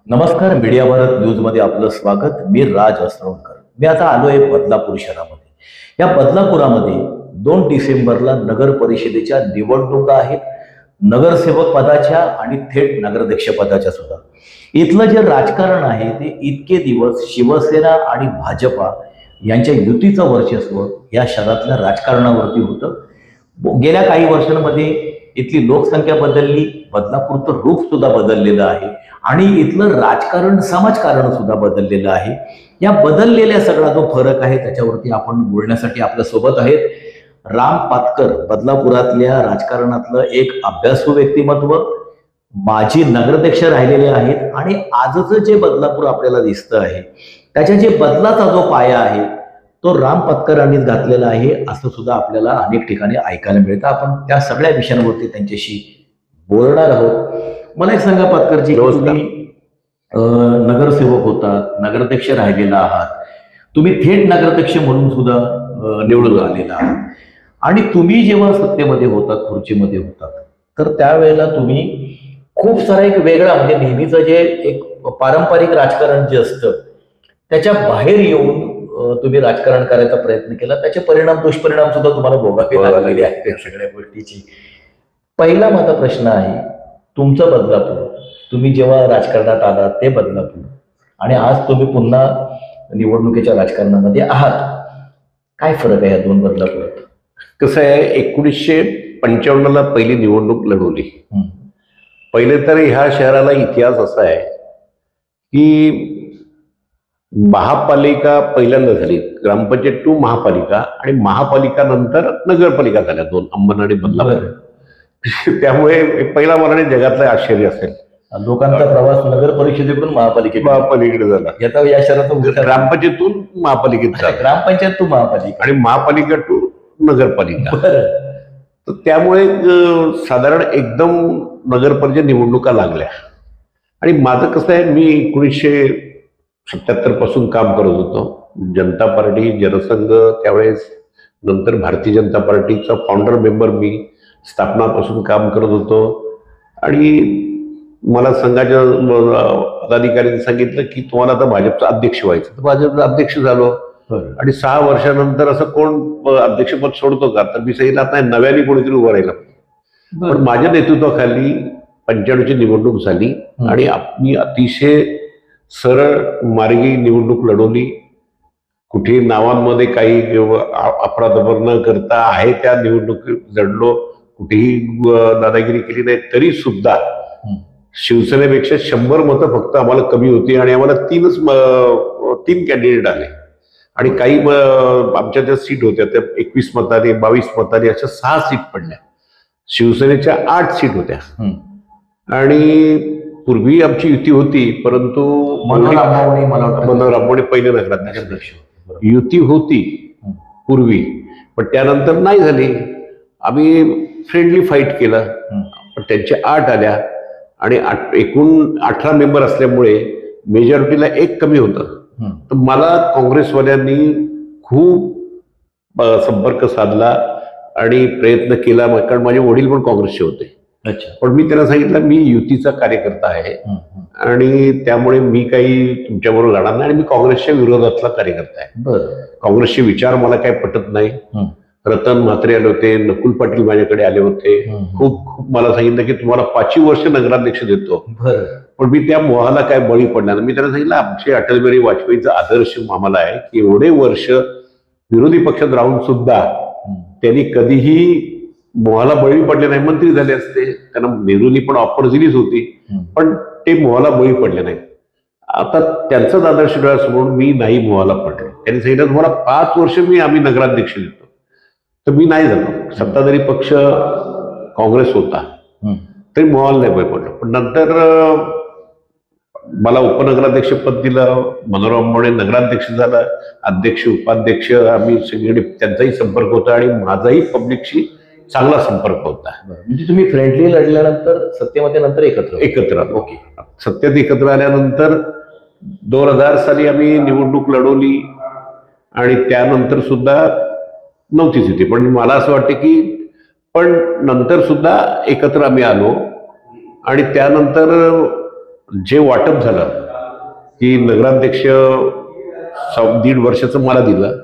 नमस्कार. Media Bharat news मध्ये आपलं स्वागत. मी राज अस्रवणकर. मी आता आलोय बदलापूर शहरामध्ये. या बदलापुरामध्ये 2 डिसेंबरला नगर परिषदेच्या निवडणुका आहेत, नगरसेवक पदाच्या आणि थेट नगराध्यक्ष पदाच्या सुद्धा. इथलं जे राजकारण आहे ते इतके दिवस शिवसेना आणि भाजपा यांच्या युतीचं वर्चस्व या शहरातल्या राजकारणावरती होतं. गेल्या काही वर्षांमध्ये इथली लोकसंख्या बदलली, बदलापूरचं रूप सुद्धा बदललेलं आहे आणि इथलं राजकारण समाजकारण सुद्धा बदललेलं आहे. या बदललेल्या सगळा जो फरक आहे त्याच्यावरती आपण बोलण्यासाठी आपल्या सोबत आहेत राम पातकर, बदलापुरातल्या राजकारणातलं एक अभ्यासू व्यक्तिमत्व, माजी नगराध्यक्ष राहिलेले आहेत आणि आजचं जे बदलापूर आपल्याला दिसतं आहे त्याच्या जे बदलाचा जो पाया आहे तो राम पातकरांनीच घातलेला आहे असं सुद्धा आपल्याला अनेक ठिकाणी ऐकायला मिळतं. आपण त्या सगळ्या विषयांवरती त्यांच्याशी बोलणार आहोत. मला एक सांगा पातकरजी, तुम्ही नगरसेवक होतात, नगराध्यक्ष राहिलेला आहात, तुम्ही थेट नगराध्यक्ष म्हणून सुद्धा निवडून आलेला आहात आणि तुम्ही जेव्हा सत्तेमध्ये होतात, खुर्चीमध्ये होतात, तर त्यावेळेला तुम्ही खूप सारा एक वेगळा म्हणजे नेहमीचं जे एक पारंपरिक राजकारण जे असतं त्याच्या बाहेर येऊन तुम्ही राजकारण करायचा प्रयत्न केला. त्याचे परिणाम, दुष्परिणाम सुद्धा तुम्हाला भोगावे लागलेले आहेत त्या सगळ्या गोष्टीची. पहिला माझा प्रश्न आहे, तुमचं बदलापूर, तुम्ही जेव्हा राजकारणात आलात ते बदलापूर आणि आज तुम्ही पुन्हा निवडणुकीच्या राजकारणामध्ये आहात, काय फरक आहे या दोन बदलापुरात? कसं आहे, 1955ला पहिली निवडणूक लढवली. पहिले तर ह्या शहराला इतिहास असा आहे की महापालिका पहिल्यांदा झाली, ग्रामपंचायत टू महापालिका, आणि महापालिका नंतर नगरपालिका झाल्या दोन, अंबरनाथ आणि बदलापूर. त्यामुळे पहिला मला जगातलं आश्चर्य असेल. लोकांचा प्रवास नगर परिषदेकडून महापालिकेकडे झाला. याचा या शहरात ग्रामपंचायतून महापालिकेत झाला, ग्रामपंचायत टू महापालिका आणि महापालिका टू नगरपालिका. तर त्यामुळे साधारण एकदम नगरपरिषद निवडणुका लागल्या. आणि माझं कसं आहे, मी 1977 पासून काम करत होतो. जनता पार्टी, जनसंघ, त्यावेळेस नंतर भारतीय जनता पार्टीचा फाउंडर मेंबर मी स्थापनापासून काम करत होतो. आणि मला संघाच्या पदाधिकाऱ्यांनी सांगितलं की तुम्हाला आता भाजपचा अध्यक्ष व्हायचं. तर भाजपचा अध्यक्ष झालो. आणि 6 वर्षानंतर असं कोण अध्यक्षपद सोडतो का, तर मी सांगितलं आता नव्याने कोणीतरी उभं राहिलं. पण माझ्या नेतृत्वाखाली 95ची निवडणूक झाली आणि मी अतिशय सरळ मार्गी निवडणूक लढवली. कुठे नावांमध्ये काही अफरातफर न करता आहे त्या निवडणुकीत लढलो. कुठेही दादागिरी केली नाही. तरी सुद्धा शिवसेनेपेक्षा 100 मतं फक्त आम्हाला कमी होती आणि आम्हाला 3 कॅन्डिडेट आले. आणि काही आमच्या ज्या सीट होत्या त्या 21 मताने, 22 मताने अशा 6 सीट पडल्या. शिवसेनेच्या 8 सीट होत्या. आणि पूर्वी आमची युती होती, परंतु मनोहर आंबवणे पहिले नगराध्यक्ष. युती होती पूर्वी, पण त्यानंतर नाही झाली. आम्ही फ्रेंडली फाईट केलं, पण त्यांच्या 8 आल्या आणि एकूण 18 मेंबर असल्यामुळे मेजॉरिटीला 1 कमी होतं. तर मला काँग्रेसवाल्यांनी खूप संपर्क साधला आणि प्रयत्न केला, कारण माझे वडील पण काँग्रेसचे होते. पण मी त्यांना सांगितलं मी युतीचा कार्यकर्ता आहे आणि त्यामुळे मी काही तुमच्याबरोबर लढणार नाही आणि मी काँग्रेसच्या विरोधातला कार्यकर्ता आहे. काँग्रेसचे विचार मला काही पटत नाही. रतन म्हात्रे आले होते, नकुल पाटील माझ्याकडे आले होते. खूप मला सांगितलं की तुम्हाला 5 वर्ष नगराध्यक्ष देतो. पण मी त्या मोहाला काय बळी पडला. मी त्यांना सांगितलं आमचे अटल बिहारी वाजपेयीचा आदर्श आम्हाला आहे की एवढे वर्ष विरोधी पक्षात राहून सुद्धा त्यांनी कधीही मोहाला बळी पडले नाही. मंत्री झाले असते, त्यांना नेहरूंनी पण ऑफर दिलीच होती, पण ते मोहाला बळी पडले नाही. आता त्यांचाच आदर्श डोळ्यासमोर मी नाही मोहाला पडलो. त्यांनी सांगितलं तुम्हाला 5 वर्ष आम्ही नगराध्यक्ष देतो. तर मी नाही झालो. सत्ताधारी पक्ष काँग्रेस होता तरी मोहाला नाही बळी पडलो. पण नंतर मला उपनगराध्यक्ष पद दिलं. मनोहर आंबवणे नगराध्यक्ष झाला, अध्यक्ष, उपाध्यक्ष, आम्ही सगळीकडे त्यांचाही संपर्क होता आणि माझाही पब्लिकशी चांगला संपर्क होता. म्हणजे तुम्ही फ्रेंडली लढल्यानंतर सत्तेमध्ये नंतर एकत्र आलो. ओके. सत्तेत एकत्र आल्यानंतर 2000 साली आम्ही निवडणूक लढवली आणि त्यानंतर सुद्धा नव्हतीच होती. पण मला असं वाटतं की पण नंतर सुद्धा एकत्र आम्ही आलो आणि त्यानंतर जे वाटप झालं की नगराध्यक्ष 1.5 वर्षाचं मला दिलं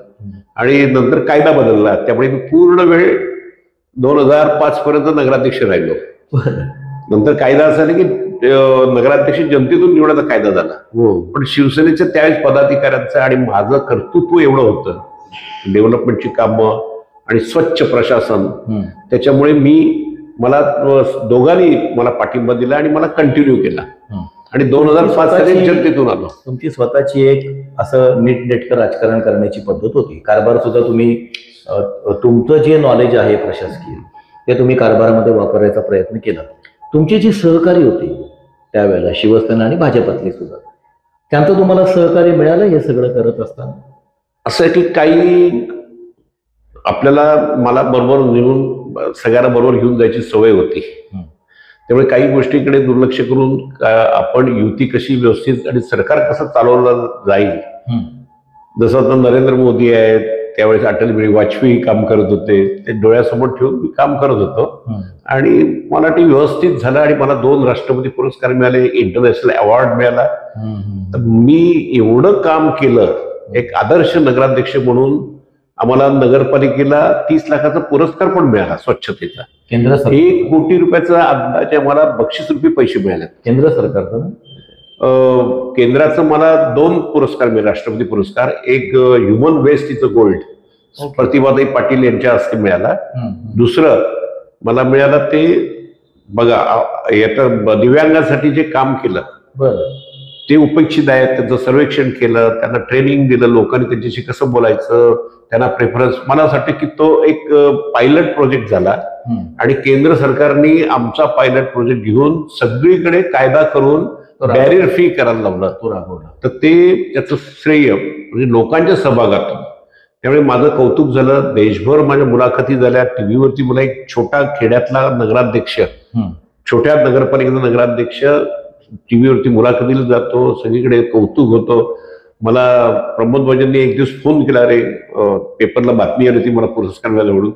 आणि नंतर कायदा बदलला, त्यामुळे मी पूर्ण वेळ 2005 पर्यंत नगराध्यक्ष राहिलो. नंतर कायदा असा झाला की नगराध्यक्ष जनतेतून निवडायचा कायदा झाला. पण शिवसेनेच्या त्यावेळेस पदाधिकाऱ्यांचं आणि माझं कर्तृत्व एवढं होतं, डेव्हलपमेंटची कामं आणि स्वच्छ प्रशासन, त्याच्यामुळे मला दोघांनी मला पाठिंबा दिला आणि मला कंटिन्यू केला आणि 2005 साली जनतेतून आलो. तुमची स्वतःची एक असं नीटनेटकं राजकारण करण्याची पद्धत होती. कारभार सुद्धा तुम्ही तुमचं जे नॉलेज आहे प्रशासकीय ते तुम्ही कारभारामध्ये वापरायचा प्रयत्न केला. तुमची जी सहकारी होती त्यावेळेला शिवसेना आणि भाजपातली सुद्धा, त्यांचं तुम्हाला सहकार्य मिळालं हे सगळं करत असताना? असं आहे की काही मला बरोबर निघून सगळ्यांना बरोबर घेऊन जायची सवय होती. त्यामुळे काही गोष्टीकडे दुर्लक्ष करून आपण युती कशी व्यवस्थित आणि सरकार कसं चालवलं जाईल, जसं आता नरेंद्र मोदी आहेत, त्यावेळेस अटल बिहारी वाजपेयी काम करत होते, ते डोळ्यासमोर ठेवून मी काम करत होतो आणि मला ते व्यवस्थित झालं आणि मला 2 राष्ट्रपती पुरस्कार मिळाले, इंटरनॅशनल अवॉर्ड मिळाला. तर मी एवढं काम केलं, एक आदर्श नगराध्यक्ष म्हणून आम्हाला नगरपालिकेला 30 लाखाचा पुरस्कार पण मिळाला स्वच्छतेचा. केंद्र सरकार 1 कोटी रुपयाचा अंदाजे आम्हाला बक्षीस रुपये पैसे मिळाले. केंद्र सरकारचं केंद्राचं मला 2 पुरस्कार मिळाले, राष्ट्रपती पुरस्कार. एक human waste is a gold, Pratibhatai Patil यांच्या हस्ते मिळाला. दुसरं मला मिळालं ते बघा, याचं दिव्यांगासाठी जे काम केलं ते उपेक्षित आहेत, त्यांचं सर्वेक्षण केलं, त्यांना ट्रेनिंग दिलं, लोकांनी त्यांच्याशी कसं बोलायचं, त्यांना प्रेफरन्स. मला असं वाटतं की तो एक पायलट प्रोजेक्ट झाला आणि केंद्र सरकारने आमचा पायलट प्रोजेक्ट घेऊन सगळीकडे कायदा करून बॅरियर फ्री करायला लावला, तो राबवला. तर ते त्याचं श्रेय म्हणजे लोकांच्या सहभागातून. त्यामुळे माझं कौतुक झालं. देशभर माझ्या मुलाखती झाल्या. टीव्हीवरती मला एक छोटा खेड्यातला नगराध्यक्ष, छोट्या नगरपालिकेचा नगराध्यक्ष टीव्हीवरती मुलाखतीला जातो, सगळीकडे कौतुक होतं. मला प्रमोद भाऊंनी एक दिवस फोन केला, रे पेपरला बातमी आली होती मला पुरस्कार मिळाला म्हणून.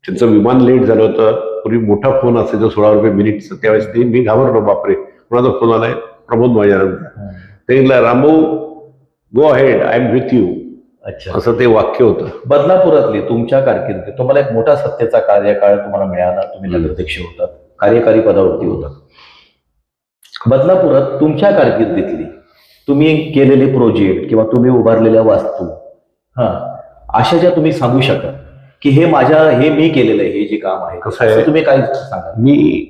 त्यांचं विमान लेट झालं होतं. पूर्वी मोठा फोन असायचा 16 रुपये मिनिटचा, त्यावेळेस ते मी घाबरलो, बापरे कोणाचा फोन आलाय, प्रमोद भाऊंचा. ते Rambhau go ahead, I am with you, असं ते वाक्य होतं. बदलापुरातली तुमच्या कारकिर्दीत तुम्हाला एक मोठा सत्तेचा कार्यकाळ तुम्हाला मिळाला. तुम्ही नगराध्यक्ष होतात, कार्यकारी पदावरती होतात. बदलापुरात तुमच्या कारकिर्दीतली तुम्ही केलेले प्रोजेक्ट किंवा तुम्ही उभारलेल्या वास्तू अशा ज्या तुम्ही सांगू शकाल की हे मी केलेलं आहे, हे जे काम आहे, कसं आहे तुम्ही काय सांगा? मी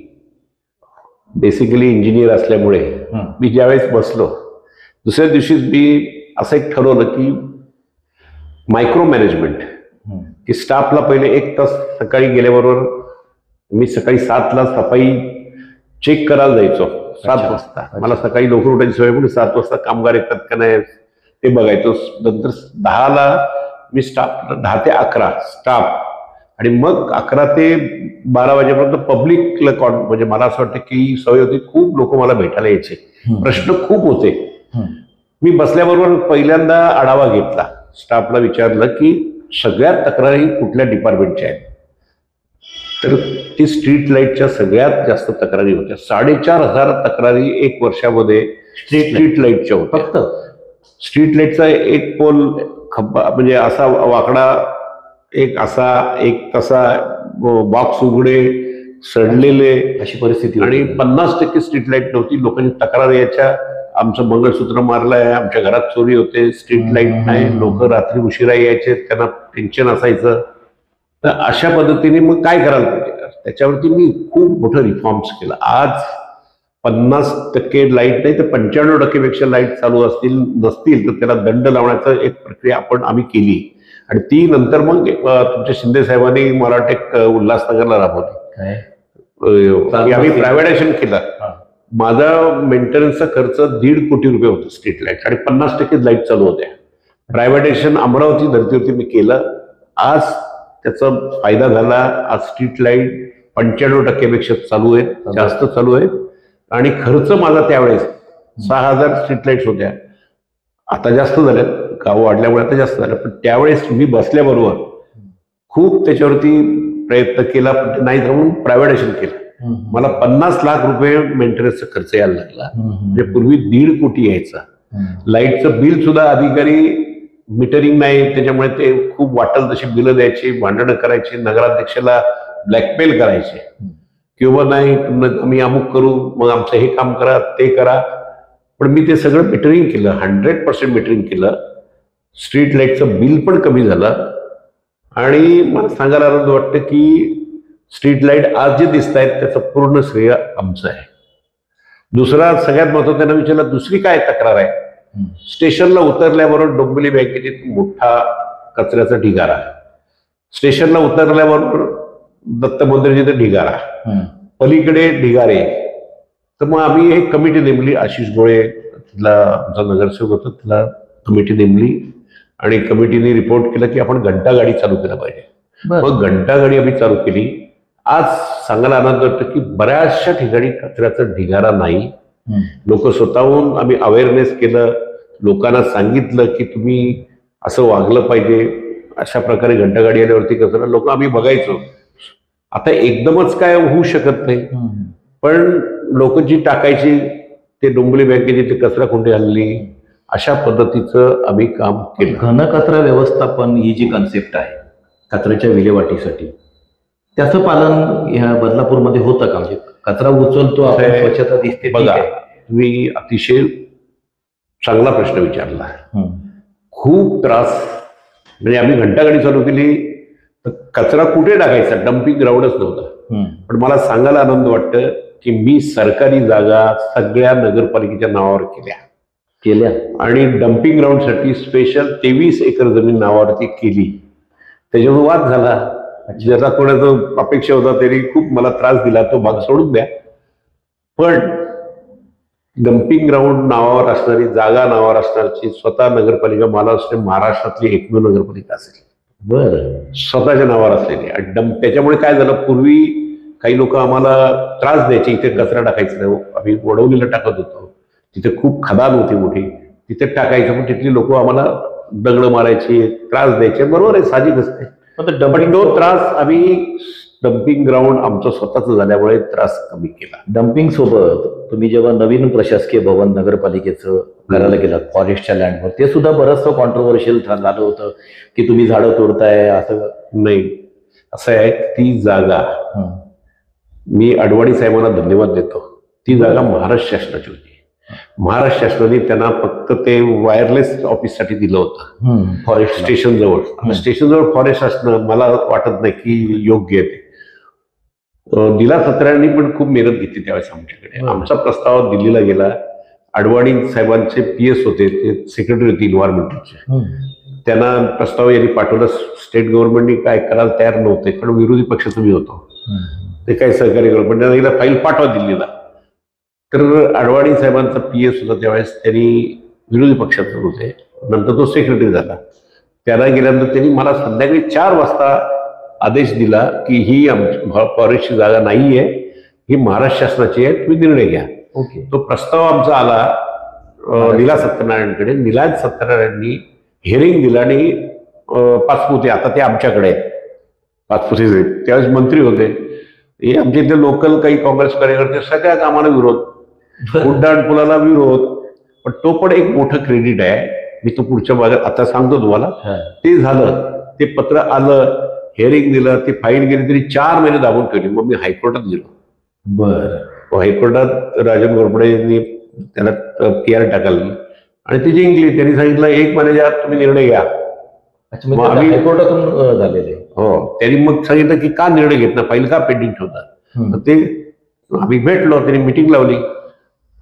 बेसिकली इंजिनियर असल्यामुळे मी ज्यावेळेस बसलो दुसऱ्या दिवशीच मी असं एक ठरवलं की मायक्रो मॅनेजमेंट, की स्टाफला पहिले 1 तास सकाळी गेल्याबरोबर मी सकाळी 7 ला सफाई चेक करायला जायचो. 7 वाजता मला सकाळी लवकर उठायची सवय, पण 7 वाजता कामगार येतात का नाही ते बघायचो. नंतर 10 ला मी स्टाफ, 10 ते 11 स्टाफ, आणि मग 11 ते 12 वाजेपर्यंत पब्लिकला म्हणजे मला असं वाटतं की सवय होती, खूप लोक मला भेटायला यायचे, प्रश्न खूप होते. मी बसल्याबरोबर पहिल्यांदा आढावा घेतला, स्टाफला विचारलं की सगळ्यात तक्रारी कुठल्या डिपार्टमेंटच्या आहेत. तर ती स्ट्रीट लाईटच्या सगळ्यात जास्त तक्रारी होत्या. 4,500 तक्रारी 1 वर्षामध्ये स्ट्रीट लाईटच्या होत्या. फक्त स्ट्रीट लाईटचा एक पोल खंबा म्हणजे असा वाकडा, एक असा, एक तसा, बॉक्स उघडे, सडलेले, अशी परिस्थिती. आणि 50% स्ट्रीट लाईट नव्हती. लोकांनी तक्रार यायच्या, आमचं मंगळसूत्र मारलंय, आमच्या घरात चोरी होते, स्ट्रीट लाईट नाही, लोक रात्री उशिरा यायचे, त्यांना टेन्शन असायचं. तर अशा पद्धतीने मग काय करायला पाहिजे, त्याच्यावरती मी खूप मोठं रिफॉर्म्स केलं. आज 50% लाईट नाही तर 95% पेक्षा लाईट चालू नसतील तर त्याला दंड लावण्याचं एक प्रक्रिया आम्ही केली. आणि ती नंतर मग तुमच्या शिंदे साहेबांनी मला वाटतं उल्हासनगरला राबवली. आम्ही प्रायव्हेटायझेशन केलं. माझा मेंटेनन्सचा खर्च 1.5 कोटी रुपये होता स्ट्रीट लाईट, आणि 50% लाईट चालू होत्या. प्रायव्हेटायझेशन अमरावती धर्तीवरती मी केलं. आज त्याचा फायदा झाला. आज स्ट्रीट लाईट 95% पेक्षा चालू आहेत, जास्त चालू आहेत. आणि खर्च माझा त्यावेळेस 6,000 स्ट्रीट लाईट्स होत्या, आता जास्त झाल्यात, गाव वाढल्यामुळे आता जास्त झालं. पण त्यावेळेस मी बसल्याबरोबर खूप त्याच्यावरती प्रयत्न केला, पण नाही म्हणून प्रायव्हेटायझेशन केलं. मला 50 लाख रुपये मेंटेनन्सचा खर्च यायला लागला. म्हणजे पूर्वी 1.5 कोटी यायचा. लाईटचं बिल सुद्धा अधिकारी मीटरिंग नाही, त्याच्यामुळे ते खूप वाटेल तशी बिलं द्यायची, भांडणं करायची, नगराध्यक्षाला ब्लॅकमेल करायचे किंवा नाही आम्ही अमुक करू, मग आमचं हे काम करा, ते करा. पण मी ते सगळं मीटरिंग केलं, 100% मीटरिंग केलं. स्ट्रीट लाईटचं बिल पण कमी झालं आणि मला सांगायला आनंद वाटतं की स्ट्रीट लाईट आज जे दिसत आहेत त्याचं पूर्ण श्रेय आमचं आहे. दुसरा सगळ्यात महत्त्वाचं त्यांना विचारलं, दुसरी काय तक्रार आहे? स्टेशनला उतरल्याबरोबर डोंबिवली बँकेचे मोठा कचऱ्याचा ढिगारा, स्टेशनला उतरल्याबरोबर दत्त मंदिराचे ढिगारा, पलीकडे ढिगारे. तर मग आम्ही एक कमिटी नेमली, आशिष गोळे तिला आमचा नगरसेवक होता, तिला कमिटी नेमली आणि कमिटीने रिपोर्ट केला की आपण घंटागाडी चालू केलं पाहिजे. मग घंटागाडी आम्ही चालू केली. आज सांगायला आनंद वाटतं की बऱ्याचशा ठिकाणी कचऱ्याचा ढिगारा नाही. लोक स्वतःहून आम्ही अवेअरनेस केलं, लोकांना सांगितलं की तुम्ही असं वागलं पाहिजे. अशा प्रकारे घंटागाडी आल्यावरती कचरा लोक आम्ही बघायचो. आता एकदमच काय होऊ शकत नाही, पण लोक जी टाकायची ते डोंबिवली बँकेची ते कचरा कुंडी हल्ली, अशा पद्धतीचं आम्ही काम केलं. घनकचरा व्यवस्थापन ही जी कन्सेप्ट आहे कचऱ्याच्या विल्हेवाटीसाठी, त्याचं पालन ह्या बदलापूरमध्ये होतं का? म्हणजे कचरा उचलतो आपण, स्वच्छता दिसते. बघा, तुम्ही अतिशय चांगला प्रश्न विचारला. खूप त्रास, म्हणजे आम्ही घंटागाडी चालू केली तर कचरा कुठे टाकायचा, डम्पिंग ग्राउंडच नव्हता. पण मला सांगायला आनंद वाटतं की मी सरकारी जागा सगळ्या नगरपालिकेच्या नावावर केल्या आणि डम्पिंग ग्राउंडसाठी स्पेशल 23 एकर जमीन नावावरती केली. त्याच्यावर वाद झाला, ज्याचा कोणाचा अपेक्षा होता त्यांनी खूप मला त्रास दिला, तो भाग सोडून द्या. पण डम्पिंग ग्राउंड नावावर असणारी, जागा नावावर असणारची स्वतः नगरपालिका मला असते महाराष्ट्रातली एकमेव नगरपालिका असेल. बरं, स्वतःच्या नावावर असलेली. आणि त्याच्यामुळे काय झालं, पूर्वी काही लोक आम्हाला त्रास द्यायचे, इथे कचरा टाकायचा नाही. आम्ही वडवलीला टाकत होतो, तिथे खूप खदान होती मोठी, तिथे टाकायचं, पण तिथली लोक आम्हाला दगड मारायचे, त्रास द्यायचे. बरोबर आहे, साहजिक असते. पण तो त्रास आम्ही डम्पिंग ग्राउंड आमचं स्वतःच झाल्यामुळे त्रास कमी केला. डम्पिंग सोबत तुम्ही जेव्हा नवीन प्रशासकीय भवन नगरपालिकेचं करायला गेलात फॉरेस्टच्या लँडवर, ते सुद्धा बरंचसं कॉन्ट्रोवर्शियल झालं होतं की तुम्ही झाडं तोडताय. असं नाही, असं आहे, ती जागा मी अडवाणी साहेबांना धन्यवाद देतो. ती जागा महाराष्ट्र शासनाची होती. महाराष्ट्र शासनाने त्यांना फक्त ते वायरलेस ऑफिससाठी दिलं होतं फॉरेस्ट स्टेशन जवळ. स्टेशन जवळ फॉरेस्ट असणं मला वाटत नाही की योग्य आहे. दिला सत्रांनी पण खूप मेहनत घेतली त्यावेळेस आमच्याकडे. आमचा प्रस्ताव दिल्लीला गेला. अडवाणी साहेबांचे PS होते, ते सेक्रेटरी होते इन्व्हायरमेंटचे. त्यांना प्रस्ताव यांनी पाठवला. स्टेट गव्हर्नमेंटने काय करायला तयार नव्हते, कारण विरोधी पक्ष तुम्ही होतो, ते काही सहकार्य करू. पण त्यांना फाईल पाठवा दिल्लीला. तर अडवाणी साहेबांचा PS होता त्यावेळेस, त्यांनी विरोधी पक्षात होते, नंतर तो सेक्रेटरी झाला. त्याला गेल्यानंतर त्यांनी मला संध्याकाळी 4 वाजता आदेश दिला की ही फॉरेस्टची जागा नाहीये, ही महाराष्ट्र शासनाची आहे, तुम्ही निर्णय घ्या. तो प्रस्ताव आमचा आला नीला सत्यनारायणकडे. नीला सत्यनारायणनी हिअरिंग दिला आणि पाचपुते, आता ते आमच्याकडे आहेत, पाचपुते त्यावेळेस मंत्री होते. हे आमच्या इथे लोकल काही काँग्रेस कार्यकर्ते सगळ्या कामाला विरोध, उड्डाण पुलाला विरोध. पण तो पण एक मोठं क्रेडिट आहे. मी तो पुढच्या भागात आता सांगतो तुम्हाला. ते झालं, ते पत्र आलं, हिअरिंग दिलं, ती फाईल गेली तरी 4 महिने दाबून ठेवली. मग मी हायकोर्टात गेलो. बरं, हायकोर्टात राजन घोरपडेंनी त्याला PR टाकली आणि ती जिंकली. त्यांनी सांगितलं 1 महिन्याच्या आत तुम्ही निर्णय घ्या. मग आम्ही हायकोर्टातून झालेले. हो, त्यांनी मग सांगितलं की का निर्णय घेत ना, फाईल का पेंडिंग ठेवतात. ते आम्ही भेटलो, त्यांनी मिटिंग लावली.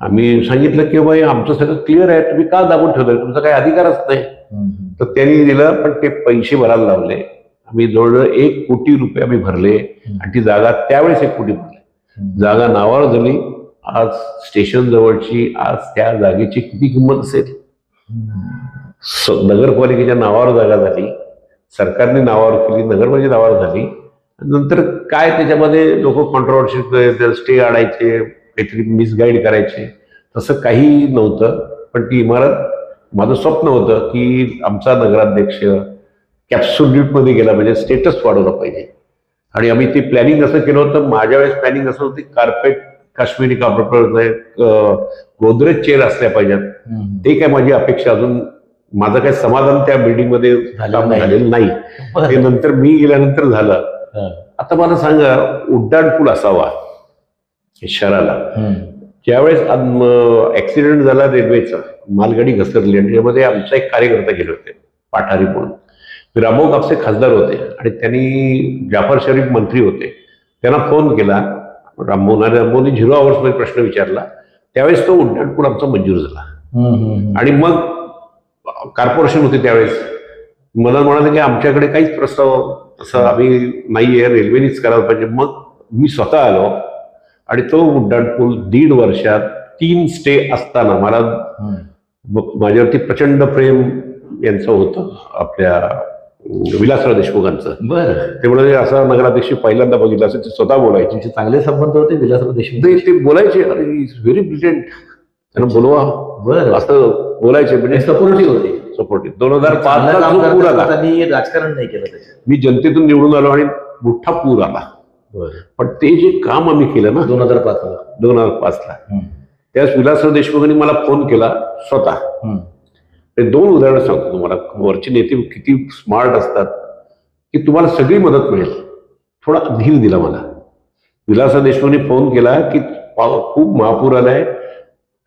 आम्ही सांगितलं की बाई आमचं सगळं क्लिअर आहे, तुम्ही का दाबून ठेवताय, तुमचा काही अधिकारच नाही. तर त्यांनी दिलं, पण ते पैसे भरायला लावले. आम्ही जवळजवळ 1 कोटी रुपये आम्ही भरले आणि ती जागा त्यावेळेस 1 कोटी भरले. जागा नावावर झाली. आज स्टेशन जवळची, आज त्या जागेची किती किंमत असेल. नगरपालिकेच्या नावावर जागा झाली, सरकारने नावावर केली, नगरपालिकेच्या नावावर झाली. नंतर काय त्याच्यामध्ये लोक कॉन्ट्रोवर्सी, स्टे आणायचे, काहीतरी मिसगाईड करायचे, तसं काही नव्हतं. पण ती इमारत, माझं स्वप्न होतं की आमचा नगराध्यक्ष कॅप्सूल मध्ये गेला, म्हणजे स्टेटस वाढवला पाहिजे. आणि आम्ही ते प्लॅनिंग असं केलं होतं. माझ्या वेळेस प्लॅनिंग असं होतं, carpet Kashmiri carpet, Godrej chair असल्या पाहिजेत. ते काय माझी अपेक्षा, अजून माझं काय समाधान त्या बिल्डिंग मध्ये झालेलं नाही. ते नंतर मी गेल्यानंतर झालं. आता मला सांगा, उड्डाण पूल असावा शहराला. ज्यावेळेस ऍक्सिडेंट झाला रेल्वेचा, मालगाडी घसरली आणि त्यामध्ये आमचा एक कार्यकर्ता गेले होते, पाठारी म्हणून. रामभाऊ कापसे खासदार होते आणि त्यांनी जाफर शरीफ मंत्री होते. त्यांना फोन केला रामभाऊने 0 आवर्स मध्ये प्रश्न विचारला. त्यावेळेस तो उड्डाण पूल आमचा मंजूर झाला. आणि मग कॉर्पोरेशन होते त्यावेळेस, मला म्हणाले की आमच्याकडे काहीच प्रस्ताव तसं आम्ही नाहीये, रेल्वेनेच करायला पाहिजे. मग मी स्वतः आलो आणि तो उड्डाण पूल 1.5 वर्षात 3 स्टे असताना, मला माझ्यावरती प्रचंड प्रेम यांचं होतं, आपल्या विलासराव देशमुखांचं. बरं. ते म्हणाले असा नगराध्यक्ष पहिल्यांदा बघितला असं, ते स्वतः बोलायचे. चांगले संबंध होते विलासराव देशमुख. ते बोलायचे, अरे इज व्हेरी ब्रिलियंट, त्यांना बोलवा. बरं. असं बोलायचे, म्हणजे सपोर्टिव्ह होते. सपोर्टिव्ह. 2005 ला पूर आला. राजकारण नाही केलं त्याच्यात. मी जनतेतून निवडून आलो आणि मोठा पूर आला. पण ते जे काम आम्ही केलं ना 2005 ला, त्यावेळेस विलासराव देशमुखांनी मला फोन केला स्वतः. ते 2 उदाहरणं सांगतो तुम्हाला. वरचे नेते किती स्मार्ट असतात की तुम्हाला सगळी मदत मिळेल. थोडा धीर दिला मला. विलासराव देशमुखांनी फोन केला की खूप महापूर आलाय,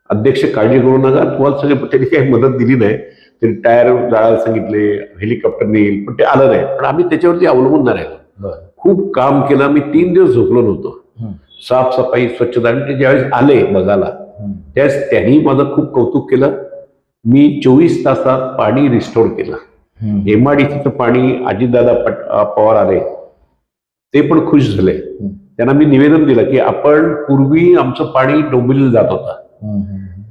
अध्यक्ष काळजी करू नका, तुम्हाला सगळे. त्यांनी काही मदत दिली नाही. त्यांनी टायर जाळायला सांगितले, हेलिकॉप्टर येईल, पण ते आलं नाही. पण आम्ही त्याच्यावरती अवलंबून नाही राहिलो. खूप काम केलं. मी 3 दिवस झोपलो नव्हतो. साफसफाई, स्वच्छता. आणि ते ज्यावेळेस आले बघायला, त्यावेळेस त्यांनी माझं खूप कौतुक केलं. मी 24 तासात पाणी रिस्टोर केलं. MIDCचं पाणी अजितदादा पवार आले, ते पण खुश झाले. त्यांना मी निवेदन दिलं की आपण पूर्वी आमचं पाणी डोंबिवलीला जात होता,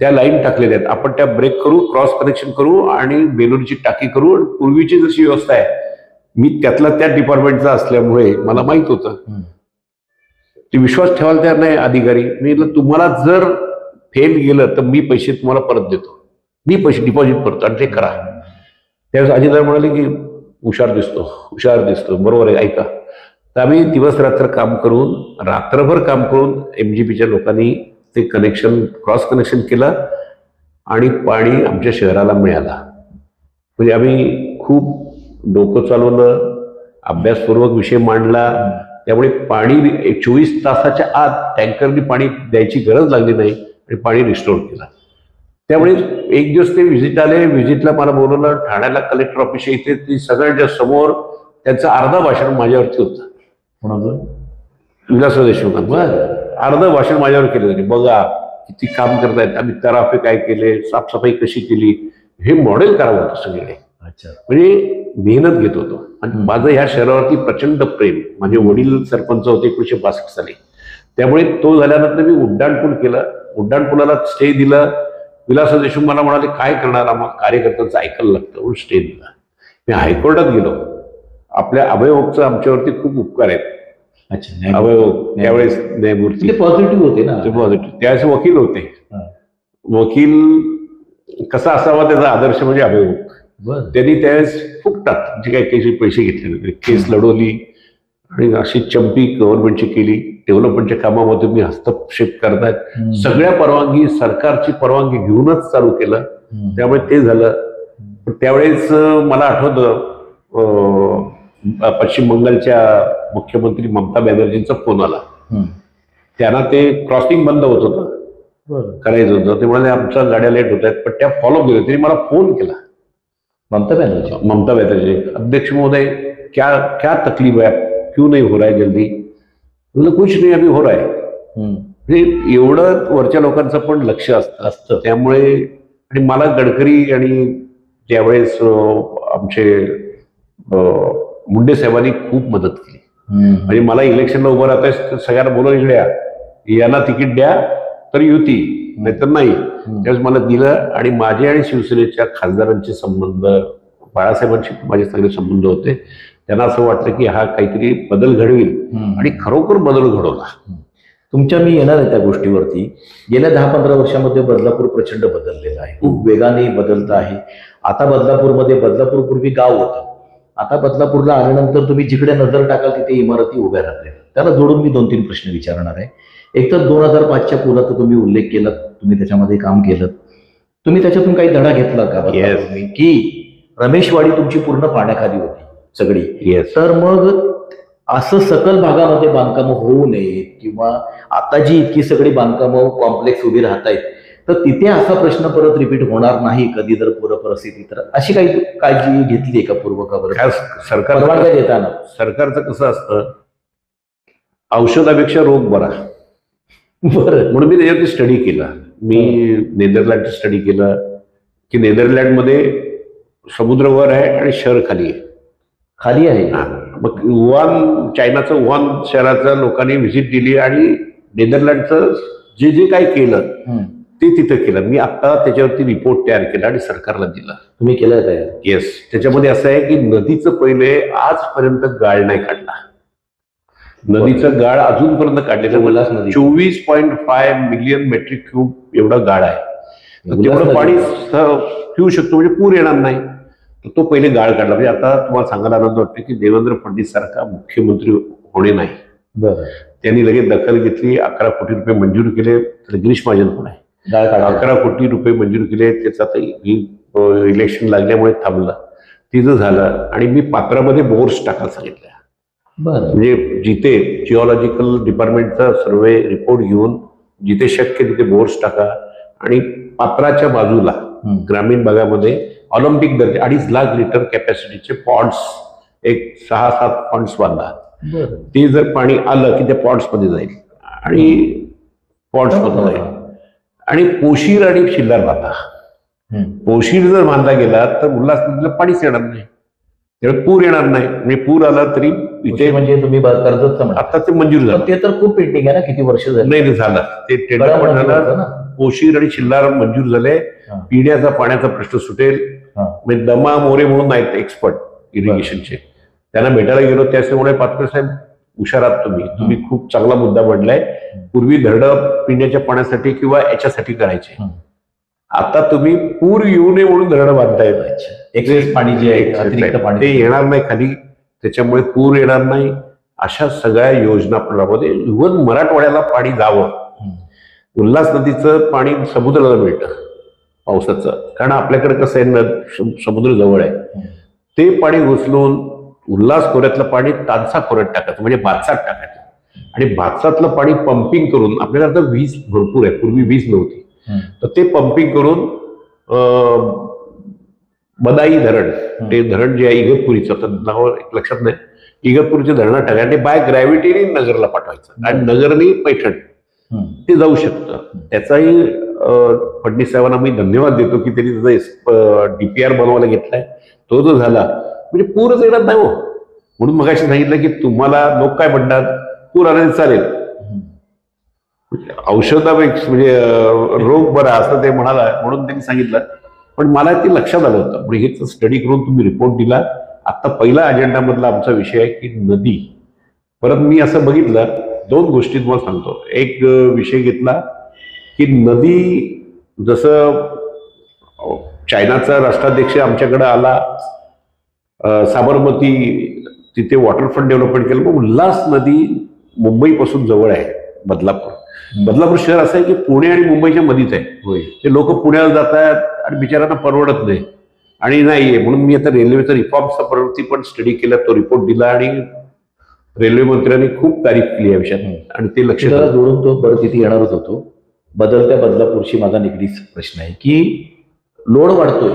त्या लाईन टाकलेल्या आहेत, आपण त्या ब्रेक करू, क्रॉस कनेक्शन करू आणि बेलूरची टाकी करू. पूर्वीची जशी व्यवस्था आहे, मी त्यातला त्या डिपार्टमेंटचा असल्यामुळे मला माहित होतं. ते विश्वास ठेवायला तयार नाही अधिकारी. मी तुम्हाला जर फेल गेलं तर मी पैसे तुम्हाला परत देतो, मी पैसे डिपॉझिट करतो आणि ते करा. त्यावेळेस अजितदादा म्हणाले की हुशार दिसतो. बरोबर आहे, ऐका. तर आम्ही दिवस रात्र काम करून, रात्रभर काम करून MGPच्या लोकांनी ते कनेक्शन, क्रॉस कनेक्शन केलं आणि पाणी आमच्या शहराला मिळाला. म्हणजे आम्ही खूप डोकं चालवलं, अभ्यासपूर्वक विषय मांडला. त्यामुळे पाणी 24 तासाच्या आत टँकरनी पाणी द्यायची गरज लागली नाही आणि पाणी रिस्टोर केलं. त्यामुळे एक दिवस ते व्हिजिट आले. व्हिजिटला मला बोलवलं ठाण्याला, कलेक्टर ऑफिस इथे. ती सगळ्यांच्या समोर त्यांचं अर्ध भाषण माझ्यावरती होतं. विलासराव देशमुखांचं अर्ध भाषण माझ्यावर केलं त्यांनी. बघा किती काम करतायत, आम्ही तराफे काय केले, साफसफाई कशी केली, हे मॉडेल करावं होतं सगळे. म्हणजे मेहनत घेत होतो. आणि माझं ह्या शहरावरती प्रचंड प्रेम. माझे वडील सरपंच होते 1962 साली. त्यामुळे तो झाल्यानंतर मी उड्डाण पूल केलं. उड्डाण पुलाला स्टे दिलं. विलासराव देशमुख मला म्हणाले काय करणार, आम्हाला कार्यकर्त्यांचं ऐकायला लागतं, म्हणून स्टे दिला. मी हायकोर्टात गेलो. आपल्या अभयभोगचं आमच्यावरती खूप उपकार आहेत. अभयभोग त्यावेळेस न्यायमूर्ती पॉझिटिव्ह होते ना, पॉझिटिव्ह. त्यावेळेस वकील होते. वकील कसा असावा त्याचा आदर्श म्हणजे अभयभोग. त्यांनी त्यावेळेस फुकटात जे काही पैसे घेतले, केस लढवली आणि अशी चंपी गव्हर्नमेंटची केली. डेव्हलपमेंटच्या कामामध्ये मी हस्तक्षेप करतायत. सगळ्या परवानगी, सरकारची परवानगी घेऊनच चालू केलं. त्यामुळे ते झालं. त्यावेळेस मला आठवतं पश्चिम बंगालच्या मुख्यमंत्री ममता बॅनर्जींचा फोन आला. त्यांना ते क्रॉसिंग बंद होत होतं, करायचं होतं. ते म्हणाले आमच्या गाड्या लेट होत आहेत, पण त्या फॉलो केल्या. त्यांनी मला फोन केला. ममता बॅनर्जी, अध्यक्ष महोदय क्या तकलीफ है, क्यों नहीं हो रहा है जल्दी. कुछ नहीं अभी हो रहा है. म्हणजे एवढं वरच्या लोकांचं पण लक्ष असतं. त्यामुळे आणि मला गडकरी आणि त्यावेळेस आमचे मुंडे साहेबांनी खूप मदत केली. म्हणजे मला इलेक्शनला उभं राहता सगळ्यांना बोलून इकड्या यांना तिकीट द्या तर युती, नाहीतर नाही. त्यावेळेस मला दिलं. आणि माझे आणि शिवसेनेच्या खासदारांचे संबंध, बाळासाहेबांशी माझे चांगले संबंध होते. त्यांना असं वाटलं की हा काहीतरी बदल घडवेल आणि खरोखर बदल घडवला. तुमच्या मी येणार आहे त्या गोष्टीवरती. गेल्या 10-15 वर्षामध्ये बदलापूर प्रचंड बदललेलं आहे, खूप वेगाने बदलत आहे. आता बदलापूरमध्ये, बदलापूर पूर्वी गाव होतं, आता बदलापूरला आल्यानंतर तुम्ही जिकडे नजर टाकाल तिथे इमारती उभ्या राहतील. त्याला जोडून मी 2-3 प्रश्न विचारणार आहे. एक तर 2005च्या पुराचा तुम्ही उल्लेख केला, तुम्ही त्याच्यामध्ये काम केलं, तुम्ही त्याच्यातून काही धडा घेतला का बदलापूरने? की रमेशवाडी तुमची पूर्ण पाण्याखाली होती सगळी, येस. तर मग असं सकल भागामध्ये बांधकामं होऊ नयेत किंवा आता जी इतकी सगळी बांधकामं कॉम्प्लेक्स उभी राहत आहेत, तर तिथे असा प्रश्न परत रिपीट होणार नाही कधी जर पूर परिस्थिती, तर अशी काही काळजी घेतली का पूर्वकावर सरकार देताना? सरकारचं कसं असतं, औषधापेक्षा रोग बरा. बरं, म्हणून मी त्याच्यावरती स्टडी केला. मी नेदरलँडचं स्टडी केलं की नेदरलँडमध्ये समुद्र वर आहे आणि शहर खाली आहे. खाली आहे. मग वुहान, चायनाचं वुहान शहराचं लोकांनी व्हिजिट दिली आणि नेदरलँडचं जे जे काही केलं ते तिथं केलं. मी आता त्याच्यावरती रिपोर्ट तयार केला आणि सरकारला दिला. तुम्ही केलं तयार? येस. त्याच्यामध्ये असं आहे की नदीचं पहिले आजपर्यंत गाळ नाही काढला. नदीचं गाळ अजूनपर्यंत काढलेलं उल्हास नदी 24.5 मिलियन मेट्रिक क्यूब एवढा गाळ आहे. तेवढं पाणी पिऊ शकतो, म्हणजे पूर येणार नाही. तो पहिले गाळ काढला. म्हणजे आता तुम्हाला सांगायला आनंद वाटते की देवेंद्र फडणवीस सारखा मुख्यमंत्री होणे नाही. बरं, त्यांनी लगेच दखल घेतली, 11 कोटी रुपये मंजूर केले. गिरीश महाजन पण आहे, गाळ काढला. 11 कोटी रुपये मंजूर केले. त्याचा इलेक्शन लागल्यामुळे थांबलं. तिथं झालं आणि मी पात्रामध्ये बोर्स टाकायला सांगितलं. बरं, म्हणजे जिथे जिओलॉजिकल डिपार्टमेंटचा सर्वे रिपोर्ट घेऊन जिथे शक्य तिथे बोर्स टाका आणि पात्राच्या बाजूला ग्रामीण भागामध्ये ऑलिम्पिक दर्जे 2.5 लाख लिटर कॅपॅसिटीचे पॉन्ड्स, एक 6-7 पॉन्ड्स बांधा. बरं, ते जर पाणी आलं की त्या पॉन्ड्स मध्ये जाईल आणि पॉन्ड्स मध्ये जाईल. आणि पोशीर आणि शिल्लर बांधा. पोशीर जर बांधला गेला तर उल्हास नदीला पाणीच येणार नाही, त्यामुळे पूर येणार नाही. म्हणजे पूर आला तरी इथे म्हणजे तुम्ही कर्जतचं म्हणता. आता ते मंजूर झालं. ते तर खूप पेंडिंग आहे ना, किती वर्ष झाली? नाही झालं ते टेंडर पण झालं. पोशीर आणि शिल्लार मंजूर झाले. पिण्याचा पाण्याचा प्रश्न सुटेल. म्हणजे दमा मोरे म्हणून आहेत एक्सपर्ट इरिगेशनचे, त्यांना भेटायला गेलो. त्याच्यामुळे पात्र साहेब हुशार आहात तुम्ही खूप चांगला मुद्दा मांडलाय. पूर्वी धरणं पिण्याच्या पाण्यासाठी किंवा याच्यासाठी करायचे, आता तुम्ही पूर येऊ नये म्हणून धरणं बांधतायत. एक्सेस पाणी जे आहे, अतिरिक्त पाणी ते येणार नाही खाली, त्याच्यामुळे पूर येणार नाही. अशा सगळ्या योजना प्रणामध्ये इव्हन मराठवाड्याला पाणी जावं. उल्हास नदीचं पाणी समुद्राला मिळतं पावसाचं, कारण आपल्याकडे कसं आहे समुद्र जवळ आहे. ते पाणी उचलून उल्हास खोऱ्यातलं पाणी तानसा खोऱ्यात टाकायचं, म्हणजे भातसात टाकायचं. आणि भातसातलं पाणी पंपिंग करून, आपल्याला आता वीज भरपूर आहे, पूर्वी वीज नव्हती, तर ते पंपिंग करून बदाई धरण, ते धरण जे आहे इगतपुरीचं, तर नाव लक्षात नाही, इगतपुरीच्या धरणात टाकायचं आणि बाय ग्रॅव्हिटीने नगरला पाठवायचं आणि नगरनी पैठण ते जाऊ शकतं. त्याचाही फडणवीस साहेबांना मी धन्यवाद देतो की त्यांनी त्याचा DPR बनवायला घेतलाय. तो जो झाला म्हणजे पूरच येणार नाही हो. म्हणून मगाशी सांगितलं की तुम्हाला लोक काय म्हणतात, पूर आले चालेल, औषधापेक्षा म्हणजे रोग बरा असं ते म्हणाला, म्हणून त्यांनी सांगितलं. पण मला ते लक्षात आलं होतं. म्हणजे हेच स्टडी करून तुम्ही रिपोर्ट दिला. आता पहिला अजेंडामधला आमचा विषय आहे की नदी. परत मी असं बघितलं, 2 गोष्टी तुम्हाला सांगतो. एक विषय घेतला की नदी, जसं चायनाचा राष्ट्राध्यक्ष आमच्याकडे आला, साबरमती तिथे वॉटरफ्रंट डेव्हलपमेंट केलं. मग उल्हास नदी मुंबईपासून जवळ आहे. बदलापूर शहर असं आहे की पुणे आणि मुंबईच्या मधीच आहे. ते लोक पुण्याला जात आहेत आणि बिचारांना परवडत नाही आणि नाहीये. म्हणून मी आता रेल्वेचा रिफॉर्मचा प्रवृत्ती पण स्टडी केला, तो रिपोर्ट दिला आणि रेल्वे मंत्र्यांनी खूप तारीफ केली या विषयात आणि ते लक्षात जोडून तो परत तिथे येणारच होतो. बदलत्या बदलापूरशी माझा निगडीत प्रश्न आहे की लोड वाढतोय,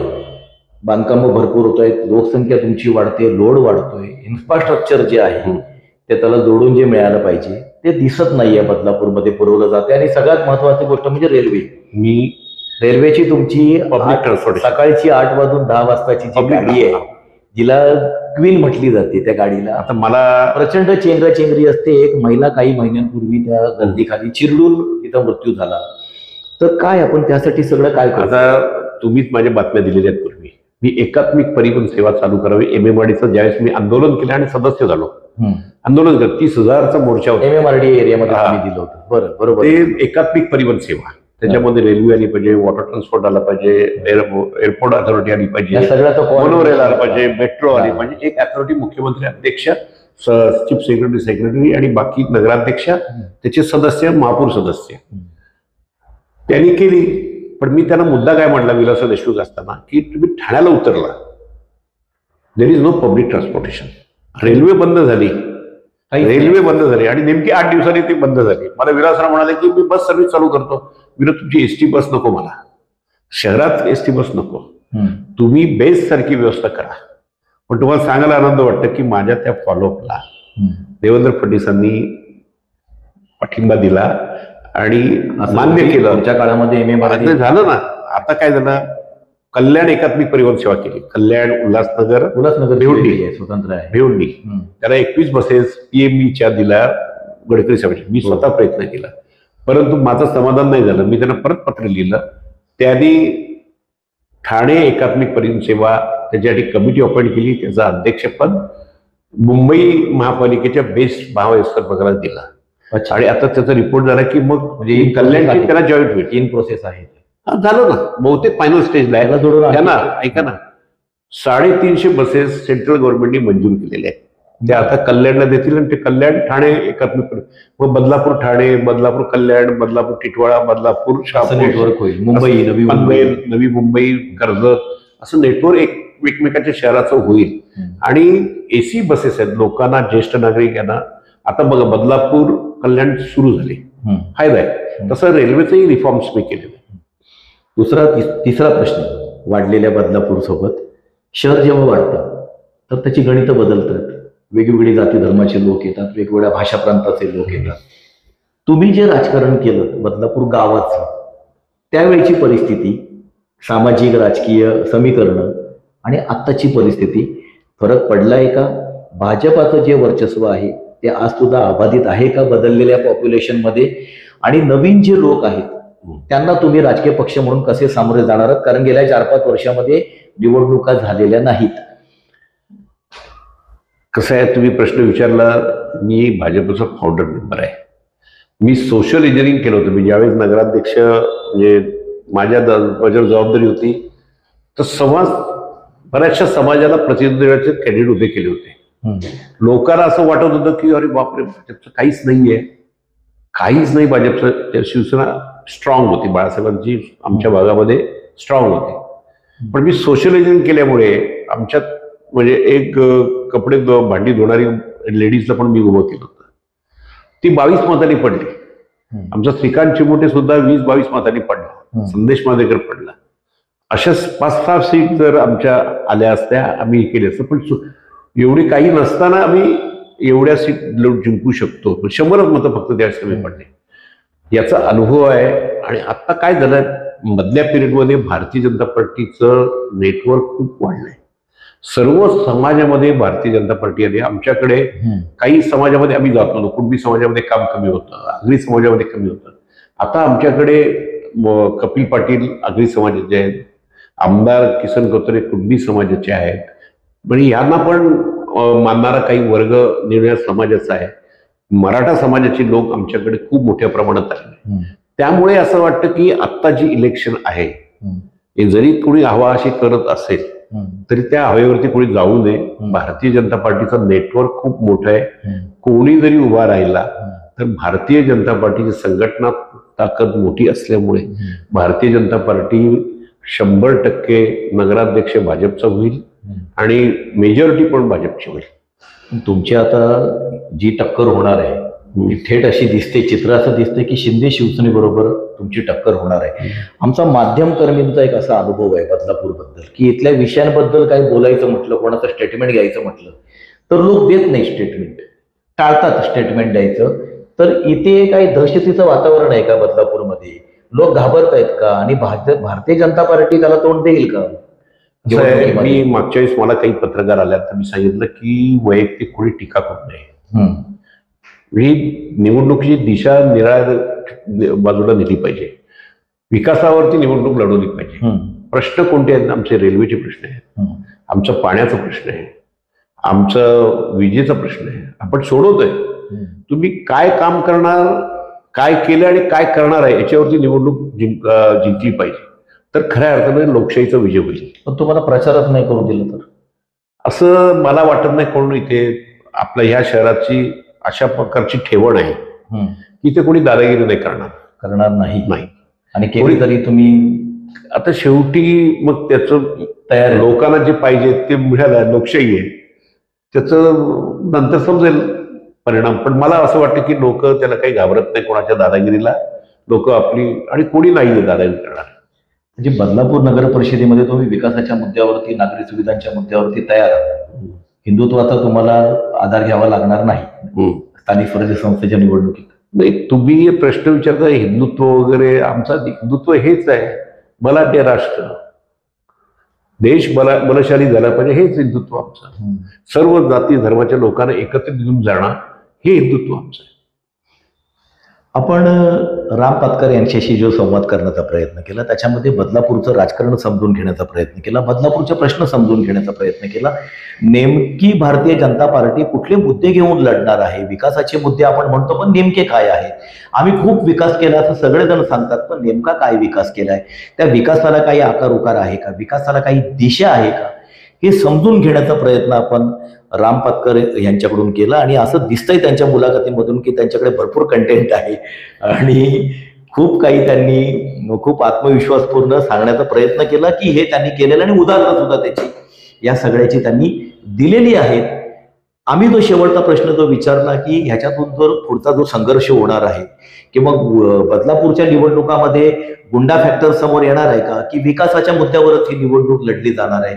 बांधकामं भरपूर होत आहेत, लोकसंख्या तुमची वाढते, लोड वाढतोय, इन्फ्रास्ट्रक्चर जे आहे ते त्याला जोडून जे मिळालं पाहिजे ते दिसत नाहीये बदलापूरमध्ये पुरवलं जाते. आणि सगळ्यात महत्वाची गोष्ट म्हणजे रेल्वेची तुमची पब्लिक ट्रान्सपोर्ट सकाळची 8 वाजून 10 वाजताची जी गाडी आहे, जिला क्वीन म्हटली जाते, त्या गाडीला आता मला प्रचंड चेंगराचेंगरी असते. एक महिला काही महिन्यांपूर्वी त्या गर्दीखाली चिरडून तिचा मृत्यू झाला. तर काय आपण त्यासाठी सगळं काय करतो? आता तुम्हीच माझ्या बातम्या दिलेल्या आहेत पूर्वी. मी एकात्मिक परिवहन सेवा चालू करावी, MMRDचं ज्यावेळेस मी आंदोलन केलं आणि सदस्य झालो, आंदोलन करत 30,000चा मोर्चा होता MMRD एरियामध्ये आम्ही दिलं होतं. बरोबर. ते एकात्मिक परिवहन सेवा त्याच्यामध्ये रेल्वे आली पाहिजे, वॉटर ट्रान्सपोर्ट आला पाहिजे, एअरपोर्ट अथॉरिटी आली या पाहिजे, सगळ्याचं मोनोरेल आला पाहिजे, मेट्रो आली पाहिजे. एक अथॉरिटी मुख्यमंत्री अध्यक्ष, चीफ सेक्रेटरी आणि बाकी नगराध्यक्ष, त्याचे सदस्य, महापौर सदस्य त्यांनी केली. पण मी त्यांना मुद्दा काय म्हणला विलासराव देशमुख असताना, की तुम्ही ठाण्याला उतरला, there is no public transportation. Railway बंद झाली, रेल्वे बंद झाली आणि नेमकी 8 दिवसांनी ती बंद झाली. मला विलासराव म्हणाले की मी बस सर्व्हिस चालू करतो. तुमची एसटी बस नको, मला शहरात एसटी बस नको, तुम्ही बेस सारखी व्यवस्था करा. पण तुम्हाला सांगायला आनंद वाटतं की माझ्या त्या फॉलोअपला देवेंद्र फडणवीसांनी पाठिंबा दिला आणि मान्य केलं. पुढच्या काळामध्ये आता झालं ना. आता काय झालं, कल्याण एकात्मिक परिवहन सेवा केली. कल्याण, उल्हासनगर, भिवंडी, स्वतंत्र आहे भिवंडी, त्याला 21 बसेस पीएमईच्या दिल्या गडकरी साहेबांनी. मी स्वतः प्रयत्न केला, परंतु माझं समाधान नाही झालं. मी त्यांना परत पत्र लिहिलं. त्यांनी ठाणे एकात्मिक परिवहन सेवा त्याच्यासाठी कमिटी अपॉइंट केली. त्याचं अध्यक्षपद मुंबई महापालिकेच्या बेस्ट महाव्यवस्थापकाला दिला. आणि आता त्याचा रिपोर्ट झाला की मग म्हणजे कल्याणची त्याला जॉईंट होईल. इन प्रोसेस आहे, झालं ना, बहुतेक फायनल स्टेजला आहे. त्यांना ऐका ना, 350 बसेस सेंट्रल गव्हर्नमेंटने मंजूर केलेल्या आहेत. ते आता कल्याणला देतील आणि ते कल्याण ठाणे एकात्मिक, मग बदलापूर ठाणे, बदलापूर कल्याण, बदलापूर टिटवाळा, बदलापूर नेटवर्क होईल. मुंबई, नवी मुंबई, कर्जत, असं नेटवर्क एकमेकांच्या शहराचं होईल. आणि एसी बसेस आहेत लोकांना, ज्येष्ठ नागरिक यांना. आता बघा, बदलापूर कल्याण सुरू झाले, फायदा आहे. तसं रेल्वेचंही रिफॉर्म्स मी केलेले. तिसरा प्रश्न, वाढलेल्या बदलापूर सोबत शहर जेव्हा वाढतं तर त्याची गणितं बदलतात. वेगवेगळी जाती धर्माचे लोक येतात, वेगवेगळ्या भाषा प्रांताचे लोक येतात. तुम्ही जे राजकारण केलं बदलापूर गावाचं, त्यावेळीची परिस्थिती, सामाजिक राजकीय समीकरणं आणि आत्ताची परिस्थिती, फरक पडलाय का? भाजपाचं जे वर्चस्व आहे ते आज सुद्धा अबाधित आहे का बदललेल्या पॉप्युलेशन मध्ये? आणि नवीन जे लोक आहेत त्यांना तुम्ही राजकीय पक्ष म्हणून कसे सामोरे जाणार आहात? कारण गेल्या 4-5 वर्षामध्ये निवडणुका झालेल्या नाहीत. कसं आहे, तुम्ही प्रश्न विचारला. मी भाजपचा फाउंडर मेंबर आहे. मी सोशल इंजिनिअरिंग केलं होतं. मी ज्यावेळेस नगराध्यक्ष, म्हणजे माझ्यावर जबाबदारी होती, तर बऱ्याचशा समाजाला प्रतिनिधी देण्याचे कॅन्डिडेट उभे केले होते. लोकांना असं वाटत होतं की अरे बापरे, भाजपचं काहीच नाहीये, काहीच नाही. भाजपचं शिवसेना स्ट्रॉंग होती, बाळासाहेबांची आमच्या भागामध्ये स्ट्रॉंग होती. पण मी सोशल इंजिनिअरिंग केल्यामुळे आमच्यात म्हणजे एक कपडे भांडी धुणारी लेडीजला पण मी उभं केलं होतं. ती 22 मतांनी पडली. आमचा श्रीकांत चिमोटे सुद्धा 20-22 मतांनी पडला. संदेश मादेकर पडला. अशा 5-6 सीट जर आमच्या आल्या असत्या, आम्ही केले असतं. पण एवढी काही नसताना आम्ही एवढ्या सीट जिंकू शकतो. 100 मतं फक्त त्यावेळेस कमी पडले. याचा अनुभव आहे. आणि आता काय झालं, मधल्या पिरियडमध्ये भारतीय जनता पार्टीचं नेटवर्क खूप वाढलंय. सर्व समाजामध्ये भारतीय जनता पार्टी आली. आमच्याकडे काही समाजामध्ये आम्ही जात नव्हतो. कुणबी समाजामध्ये काम कमी होतं, आगरी समाजामध्ये कमी होतं. आता आमच्याकडे कपिल पाटील आगरी समाजाचे आहेत, आमदार किसन कोथरे कुणबी समाजाचे आहेत. म्हणजे यांना पण मानणारा काही वर्ग निर्णय समाजाचा आहे. मराठा समाजाचे लोक आमच्याकडे खूप मोठ्या प्रमाणात आले. त्यामुळे असं वाटतं की आत्ता जी इलेक्शन आहे, जरी कोणी हवा अशी करत असेल तरी त्या हवेवरती कोणी जाऊ नये. भारतीय जनता पार्टीचं नेटवर्क खूप मोठं आहे. कोणी जरी उभा राहिला तर भारतीय जनता पार्टीची संघटना ताकद मोठी असल्यामुळे भारतीय जनता पार्टी 100% नगराध्यक्ष भाजपचा होईल आणि मेजॉरिटी पण भाजपची होईल. तुमची आता जी टक्कर होणार आहे ती थेट अशी दिसते, चित्र असं दिसते की शिंदे शिवसेनेबरोबर तुमची टक्कर होणार आहे. आमचा माध्यमकर्मींचा एक असा अनुभव आहे बदलापूर बद्दल की इथल्या विषयांबद्दल काही बोलायचं म्हटलं, कोणाचं स्टेटमेंट घ्यायचं म्हटलं तर लोक देत नाही स्टेटमेंट, टाळतात स्टेटमेंट द्यायचं. तर इथे काही दहशतीचं वातावरण आहे का बदलापूरमध्ये? लोक घाबरत आहेत का? आणि भारतीय जनता पार्टी त्याला तोंड देईल का? मी मागच्या वेळेस मला काही पत्रकार आल्यात तर मी सांगितलं की वैयक्तिक कोणी टीका करू नये. ही निवडणुकीची दिशा निराळ्या बाजूला नेली पाहिजे. विकासावरती निवडणूक लढवली पाहिजे. प्रश्न कोणते आहेत? आमचे रेल्वेचे प्रश्न आहेत, आमचा पाण्याचा प्रश्न आहे, आमचं विजेचा प्रश्न आहे. आपण सोडवतोय. तुम्ही काय काम करणार काय केलं आणि काय करणार आहे याच्यावरती निवडणूक जिंकली पाहिजे, तर खऱ्या अर्थाने लोकशाहीचा विजय होईल. पण तुम्हाला प्रचारच नाही करू दिलं तर? असं मला वाटत नाही कोण इथे आपल्या ह्या शहराची अशा प्रकारची ठेवण आहे की इथे कोणी दादागिरी नाही करणार नाही. नाही. आणि केली तरी तुम्ही आता शेवटी मग त्याचं तयार आहे. लोकांना जे पाहिजे ते मिळालं, लोकशाही आहे, त्याचं नंतर समजेल परिणाम. पण मला असं वाटतं की लोक त्याला काही घाबरत नाही कोणाच्या दादागिरीला. लोक आपली, आणि कोणी नाही दादागिरी करणार. म्हणजे बदलापूर नगर परिषदेमध्ये तुम्ही विकासाच्या मुद्द्यावरती, नागरी सुविधांच्या मुद्द्यावरती तयार आहात. हिंदुत्वाचा तुम्हाला आधार घ्यावा लागणार नाही स्थानिक स्वराज्य संस्थेच्या निवडणुकीत. नाही, तुम्ही हे प्रश्न विचारता हिंदुत्व वगैरे. आमचं हिंदुत्व हेच आहे, बलाढ्य राष्ट्र, देश बलशाली झाला पाहिजे, हेच हिंदुत्व आमचं. सर्व जाती धर्माच्या लोकांना एकत्रित घेऊन जाणं हे हिंदुत्व आमचं आहे. आपण राम पातकर यांच्याशी जो संवाद करण्याचा प्रयत्न केला, त्याच्यामध्ये बदलापूरचं राजकारण समजून घेण्याचा प्रयत्न केला, बदलापूरचे प्रश्न समजून घेण्याचा प्रयत्न केला. नेमकी भारतीय जनता पार्टी कुठले मुद्दे घेऊन लढणार आहे, विकासाचे मुद्दे आपण म्हणतो, पण नेमके काय आहेत? आम्ही खूप विकास केला असं सगळेजण सांगतात, पण नेमका काय विकास केलाय? त्या विकासाला काही आकार उकार आहे का? विकासाला काही दिशा आहे का? हे समजून घेण्याचा प्रयत्न आपण राम पातकर यांच्याकडून केला. आणि असं दिसतंय त्यांच्या मुलाखतीमधून की त्यांच्याकडे भरपूर कंटेंट आहे आणि खूप काही त्यांनी खूप आत्मविश्वासपूर्ण सांगण्याचा प्रयत्न केला की हे त्यांनी केलेलं, आणि उदाहरणं सुद्धा त्याची या सगळ्याची त्यांनी दिलेली आहेत. आम्ही जो शेवटचा प्रश्न जो विचारला की ह्याच्यातून जर पुढचा जो संघर्ष होणार आहे की मग बदलापूरच्या निवडणुकामध्ये गुंडा फॅक्टर समोर येणार आहे का, की विकासाच्या मुद्द्यावरच ही निवडणूक लढली जाणार आहे?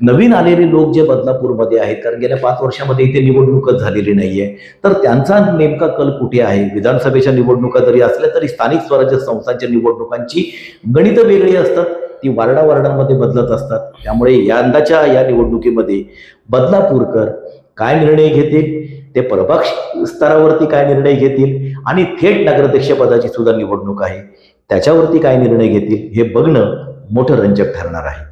नवीन आलेले लोक जे बदलापूरमध्ये आहेत, कारण गेल्या 5 वर्षामध्ये इथे निवडणूकच झालेली नाहीये, तर त्यांचा नेमका कल कुठे आहे? विधानसभेच्या निवडणुका जरी असल्या तरी स्थानिक स्वराज्य संस्थांच्या निवडणुकांची गणितं वेगळी असतात, ती वार्डामध्ये बदलत असतात. त्यामुळे यंदाच्या या निवडणुकीमध्ये बदलापूरकर काय निर्णय घेतील, ते प्रभाग स्तरावरती काय निर्णय घेतील, आणि थेट नगराध्यक्ष पदाची सुद्धा निवडणूक आहे, त्याच्यावरती काय निर्णय घेतील हे बघणं मोठं रंजक ठरणार आहे.